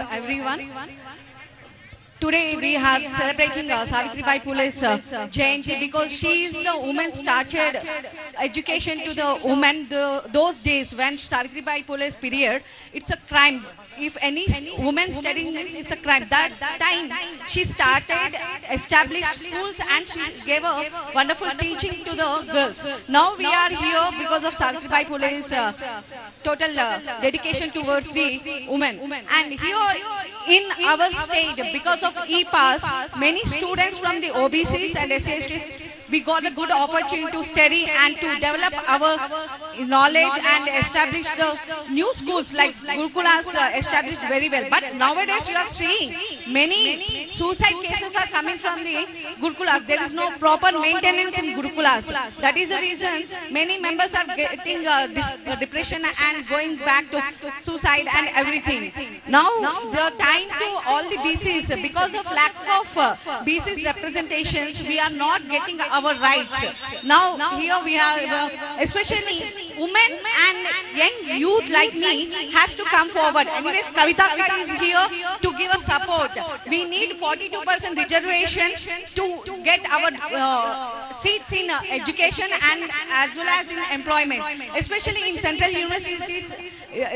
everyone. Today we are celebrating Savitribai Phule's Jayanti because she is the woman started education to the women. Those days when Savitribai Phule's period, it's a crime. If any woman studying means it's a crime. That time she started, established schools and she gave a wonderful teaching to the girls. Now we are here because of Savitribai Phule's total dedication towards the women. And here in our state, because of E-Pass, many students from the OBCs and SCSTs, we got a good opportunity to study and to develop our knowledge and establish the new schools like Gurukulas established very well. But nowadays you are seeing many suicide cases are coming from the Gurukulas. There is no proper maintenance in Gurukulas. That is the reason many members are getting depression and going back to suicide and everything. Now the time to all the BCs, because of lack of BCs representations, we are not getting our rights. Now here we are, especially women and young youth like me has to come forward. Anyways, Kavita Akka is here to give us support. We need 42% reservation to get our seats in education and as well as in employment. Especially in central universities,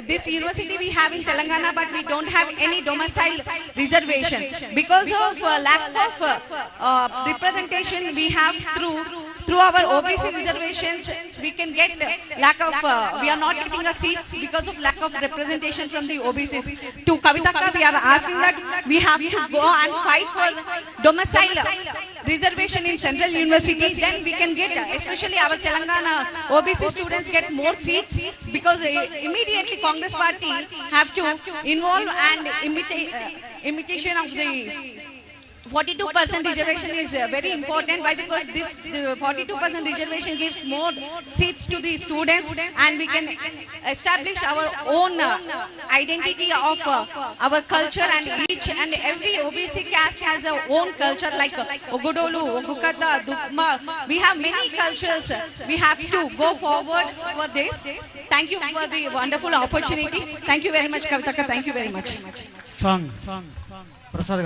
this university we have in Telangana, but we don't have any domicile reservation. Because of lack of representation we have through our OBC reservations, we can get lack of, we are not getting a seats because of lack of representation from the OBCs. To Kavita Akka, we are asking that we have to go and fight for domicile reservation in central university, then we can get, especially our Telangana OBC students get more seats, because immediately Congress party have to involve and imitation of the 42% reservation is very important. Why? Because this 42% reservation gives more seats to the students and we can establish our own identity of our culture, and each and every OBC caste has their own culture like Ogodolu, Ogukada, Dukma. We have many cultures. We have to go forward for this. Thank you for the wonderful opportunity. Thank you very much, Kavita Akka. Thank you very much. Song. Prasad.